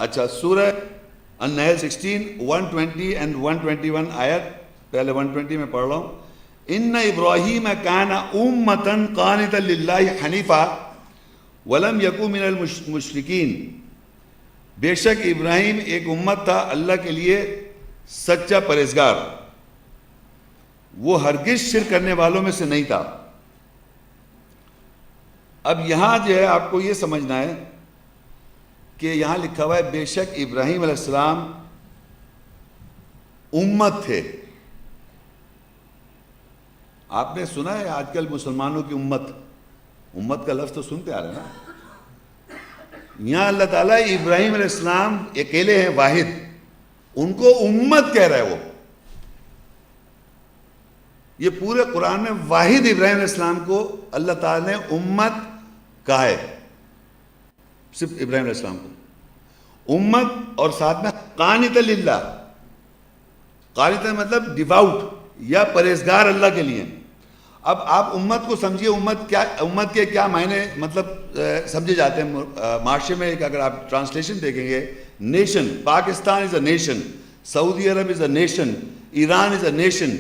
اچھا سورہ النحل 16 120 اینڈ 121 آیت، پہلے 120 میں پڑھ رہا ہوں. ان ابراہیم کان امۃ قانتا للہ حنیفا ولم یکن من المشرکین. بے شک ابراہیم ایک امت تھا اللہ کے لیے سچا پرہیزگار، وہ ہرگز شرک کرنے والوں میں سے نہیں تھا. اب یہاں جو ہے آپ کو یہ سمجھنا ہے کہ یہاں لکھا ہوا ہے بے شک ابراہیم علیہ السلام امت تھے. آپ نے سنا ہے آج کل مسلمانوں کی امت کا لفظ تو سنتے آ رہے ہیں نا. یہاں اللہ تعالیٰ ابراہیم علیہ السلام اکیلے ہیں، واحد، ان کو امت کہہ رہا ہے. وہ یہ پورے قرآن میں واحد ابراہیم علیہ السلام کو اللہ تعالیٰ نے امت کہا ہے، صرف ابراہیم علیہ السلام کو امت. اور ساتھ میں قانتا للہ، قانتا مطلب ڈیواؤٹ یا پرہیزگار اللہ کے لیے. اب آپ امت کو سمجھیے، امت کے کیا معنی مطلب سمجھے جاتے ہیں معاشرے میں. اگر آپ ٹرانسلیشن دیکھیں گے، nation, Pakistan is a nation, Saudi Arab is a nation, Iran is a nation,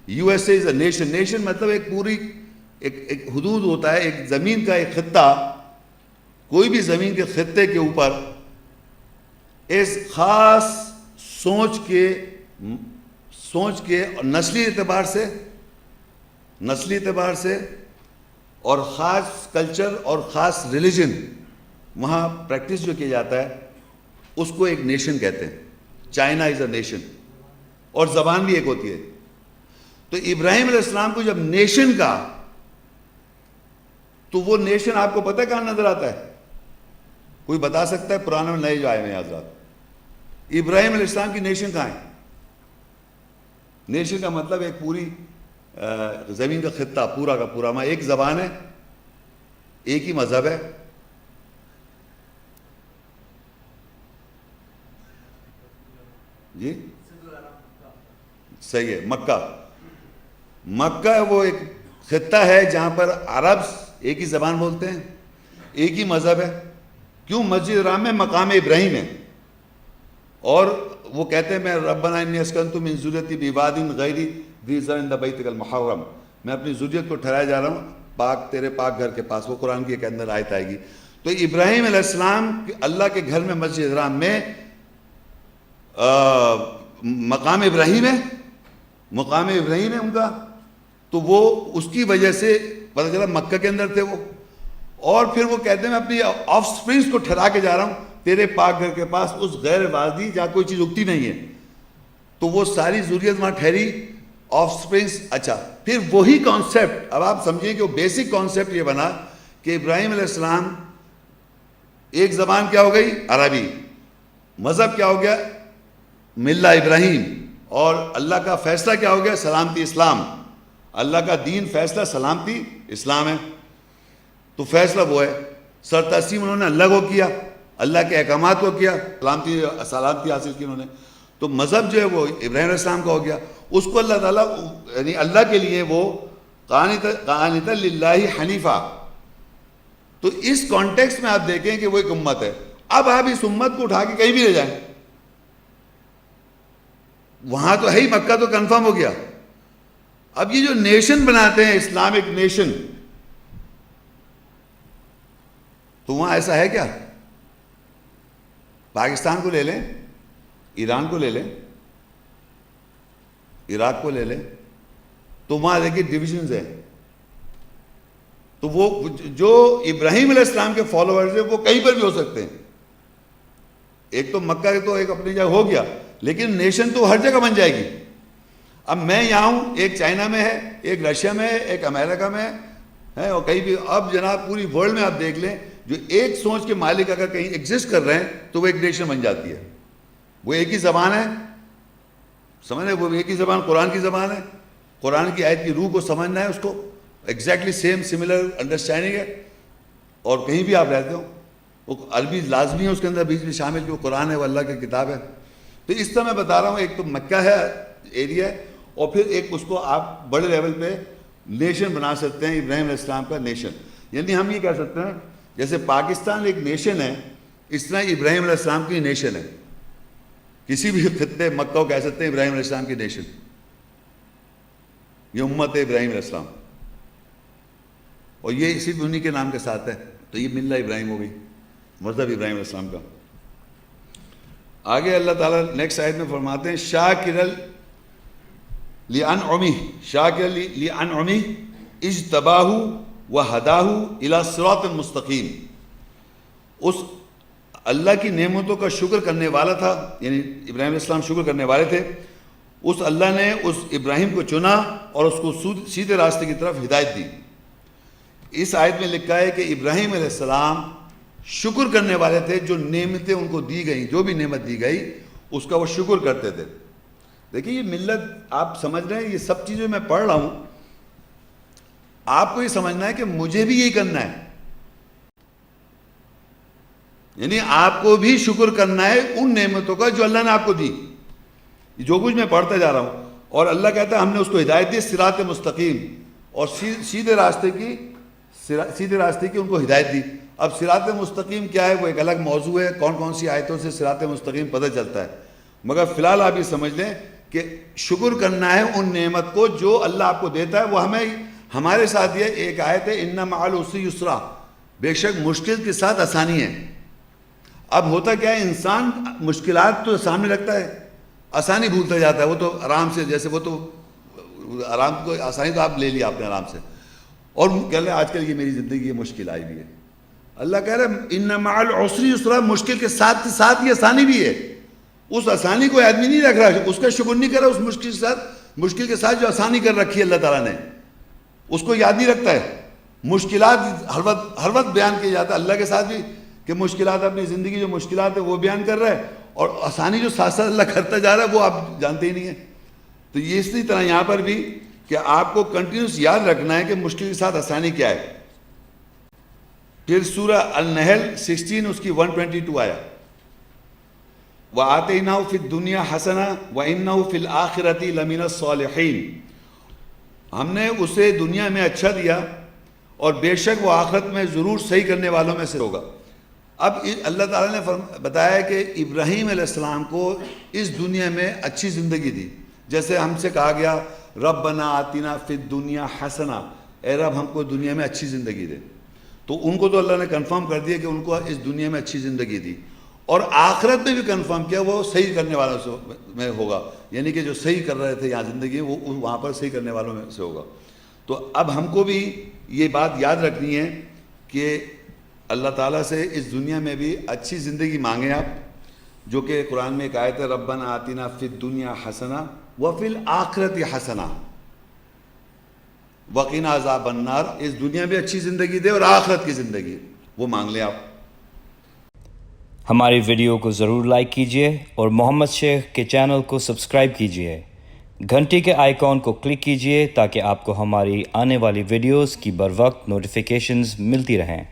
U S A is a nation. Nation مطلب ایک پوری ایک حدود ہوتا ہے، ایک زمین کا ایک خطہ. کوئی بھی زمین کے خطے کے اوپر اس خاص سوچ کے نسلی اعتبار سے اور خاص کلچر اور خاص ریلیجن وہاں پریکٹس جو کیا جاتا ہے، اس کو ایک نیشن کہتے ہیں. چائنا از اے نیشن، اور زبان بھی ایک ہوتی ہے. تو ابراہیم علیہ السلام کو جب نیشن کا، تو وہ نیشن آپ کو پتہ ہے کہاں نظر آتا ہے؟ کوئی بتا سکتا ہے؟ پرانے میں نئے جو آئے ہیں حضرات، ابراہیم علیہ السلام کی نیشن کہاں ہے؟ نیشن کا مطلب ایک پوری زمین کا خطہ پورا کا پورا. وہاں ایک زبان ہے، ایک ہی مذہب ہے. جی صحیح ہے. مکہ وہ ایک خطہ ہے جہاں پر عرب ایک ہی زبان بولتے ہیں، ایک ہی مذہب ہے. کیوں؟ مسجد حرام میں مقام ابراہیم ہے، اور وہ کہتے ہیں میں ربنا انی اسکنت من ذریتی بواد غیر ذی زرع عند بیتک المحرم، میں اپنی ذریت کو ٹھہرایا جا رہا ہوں تیرے پاک گھر کے پاس. وہ قرآن کی ایک اندر آیت آئے گی. تو ابراہیم علیہ السلام اللہ کے گھر میں مسجد حرام میں مقام ابراہیم ہے ان کا. تو وہ اس کی وجہ سے پتہ چلا مکہ کے اندر تھے وہ. اور پھر وہ کہتے ہیں میں اپنی آف سپرنگس کو ٹھہرا کے جا رہا ہوں تیرے پاک گھر کے پاس، اس غیر وادی جہاں کوئی چیز اگتی نہیں ہے. تو وہ ساری ذریت وہاں ٹھہری، آف سپرنگس. اچھا پھر وہی کانسیپٹ اب آپ سمجھیں کہ وہ بیسک کانسیپٹ یہ بنا کہ ابراہیم علیہ السلام ایک زبان کیا ہو گئی؟ عربی. مذہب کیا ہو گیا؟ ملہ ابراہیم. اور اللہ کا فیصلہ کیا ہو گیا؟ سلامتی اسلام. اللہ کا دین فیصلہ سلامتی اسلام ہے. تو فیصلہ وہ ہے. سر تسلیم انہوں نے اللہ کو کیا، اللہ کے احکامات کو کیا، سلامتی حاصل کی انہوں نے. تو مذہب جو ہے وہ ابراہیم علیہ السلام کا ہو گیا. اس کو اللہ تعالیٰ یعنی اللہ کے لیے وہ قانتا للہ حنیفہ. تو اس کانٹیکسٹ میں آپ دیکھیں کہ وہ ایک امت ہے. اب آپ اس امت کو اٹھا کے کہیں بھی لے جائیں، وہاں تو ہے ہی، مکہ تو کنفرم ہو گیا. اب یہ جو نیشن بناتے ہیں اسلامک نیشن، تو وہاں ایسا ہے کیا؟ پاکستان کو لے لیں، ایران کو لے لیں، عراق کو لے لیں، تو وہاں دیکھیے ڈویژنز ہیں. تو وہ جو ابراہیم علیہ السلام کے فالوورز ہیں وہ کہیں پر بھی ہو سکتے ہیں. ایک تو مکہ تو ایک اپنی جگہ ہو گیا، لیکن نیشن تو ہر جگہ بن جائے گی. اب میں یہاں ہوں، ایک چائنا میں ہے، ایک رشیا میں ہے، ایک امریکہ میں ہے، اور کہیں بھی. اب جناب پوری ورلڈ میں آپ دیکھ لیں، جو ایک سوچ کے مالک اگر کہیں ایگزسٹ کر رہے ہیں تو وہ ایک نیشن بن جاتی ہے. وہ ایک ہی زبان ہے، سمجھ رہے؟ وہ ایک ہی زبان قرآن کی زبان ہے. قرآن کی آیت کی روح کو سمجھنا ہے، اس کو ایگزیکٹلی سیم سملر انڈرسٹینڈنگ ہے. اور کہیں بھی آپ رہتے ہو، وہ عربی لازمی ہے اس کے اندر بیچ میں شامل، جو قرآن ہے وہ اللہ کی کتاب ہے. تو اس طرح میں بتا رہا ہوں، ایک تو مکہ ہے ایریا، اور پھر ایک اس کو آپ بڑے لیول پہ نیشن بنا سکتے ہیں، ابراہیم علیہ السلام کا نیشن. یعنی ہم یہ کہہ سکتے ہیں جیسے پاکستان ایک نیشن ہے، اس طرح ابراہیم علیہ السلام کی نیشن ہے. کسی بھی خطے مکہ کو کہہ سکتے ہیں ابراہیم علیہ السلام کی نیشن, یہ امت ہے ابراہیم علیہ السلام, اور یہ صرف انہی کے نام کے ساتھ ہے. تو یہ ملت ابراہیم ہو گئی, مذہب ابراہیم علیہ السلام کا. آگے اللہ تعالیٰ نیکسٹ آیت میں فرماتے ہیں شاکرا لِأَنْعُمِهِ اجْتَبَاهُ وَهَدَاهُ إِلَى صِرَاطٍ مستقیم. اس اللہ کی نعمتوں کا شکر کرنے والا تھا, یعنی ابراہیم علیہ السلام شکر کرنے والے تھے. اس اللہ نے اس ابراہیم کو چنا اور اس کو سیدھے راستے کی طرف ہدایت دی. اس آیت میں لکھا ہے کہ ابراہیم علیہ السلام شکر کرنے والے تھے. جو نعمتیں ان کو دی گئیں, جو بھی نعمت دی گئی اس کا وہ شکر کرتے تھے. دیکھیے یہ ملت آپ سمجھ رہے ہیں, یہ سب چیزیں میں پڑھ رہا ہوں, آپ کو یہ سمجھنا ہے کہ مجھے بھی یہی کرنا ہے. یعنی آپ کو بھی شکر کرنا ہے ان نعمتوں کا جو اللہ نے آپ کو دی. جو کچھ میں پڑھتا جا رہا ہوں, اور اللہ کہتا ہے ہم نے اس کو ہدایت دی صراط مستقیم, اور سیدھے راستے کی ان کو ہدایت دی. اب صراط مستقیم کیا ہے وہ ایک الگ موضوع ہے, کون کون سی آیتوں سے صراط مستقیم پتہ چلتا ہے. مگر فی الحال آپ یہ سمجھ لیں کہ شکر کرنا ہے ان نعمت کو جو اللہ آپ کو دیتا ہے. وہ ہمارے ساتھ یہ ایک آیت ہے ان مع العسر یسرا, بے شک مشکل کے ساتھ آسانی ہے. اب ہوتا کیا ہے, انسان مشکلات تو سامنے رکھتا ہے, آسانی بھولتا جاتا ہے. وہ تو آرام سے, جیسے وہ تو آرام کو آسانی تو آپ لے لیا آپ نے آرام سے, اور کہہ لیں آج کل یہ میری زندگی یہ مشکل آئی بھی ہے. اللہ کہہ رہے ہیں ان مع العسر یسرا, مشکل کے ساتھ یہ آسانی بھی ہے. اس آسانی کو آدمی نہیں رکھ رہا, اس کا شکر نہیں کر رہا. اس مشکل کے ساتھ جو آسانی کر رکھی ہے اللہ تعالیٰ نے, اس کو یاد نہیں رکھتا ہے. مشکلات ہر وقت بیان کیا جاتا ہے اللہ کے ساتھ بھی, کہ مشکلات اپنی زندگی جو مشکلات ہے وہ بیان کر رہا ہے, اور آسانی جو ساتھ ساتھ اللہ کرتا جا رہا ہے وہ آپ جانتے ہی نہیں ہیں. تو یہ اسی طرح یہاں پر بھی کہ آپ کو کنٹینیوس یاد رکھنا ہے کہ مشکل کے ساتھ آسانی کیا ہے. پھر سورہ النحل 16 اس کی 122 آیا, وَآتَيْنَاهُ فِي الدُّنْيَا حَسَنَةً وَإِنَّهُ فِي الْآخِرَةِ لَمِنَ الصَّالِحِينَ. ہم نے اسے دنیا میں اچھا دیا اور بے شک وہ آخرت میں ضرور صحیح کرنے والوں میں سے ہوگا. اب اللہ تعالیٰ نے بتایا کہ ابراہیم علیہ السلام کو اس دنیا میں اچھی زندگی دی. جیسے ہم سے کہا گیا ربنا آتنا فی الدنیا حسنہ, اے رب ہم کو دنیا میں اچھی زندگی دے. تو ان کو تو اللہ نے کنفرم کر دیا کہ ان کو اس دنیا میں اچھی زندگی دی, اور آخرت میں بھی کنفرم کیا وہ صحیح کرنے والوں میں ہوگا. یعنی کہ جو صحیح کر رہے تھے یہاں زندگی وہ وہاں پر صحیح کرنے والوں میں سے ہوگا. تو اب ہم کو بھی یہ بات یاد رکھنی ہے کہ اللہ تعالیٰ سے اس دنیا میں بھی اچھی زندگی مانگیں آپ, جو کہ قرآن میں ایک آیت ہے ربنا آتنا فی الدنیا حسنہ وفی الآخرۃ حسنہ وقنا عذاب النار. اس دنیا میں اچھی زندگی دے اور آخرت کی زندگی وہ مانگ لیں آپ. ہماری ویڈیو کو ضرور لائک کیجیے اور محمد شیخ کے چینل کو سبسکرائب کیجیے. گھنٹی کے آئیکن کو کلک کیجیے تاکہ آپ کو ہماری آنے والی ویڈیوز کی بر وقت نوٹیفیکیشنز ملتی رہیں.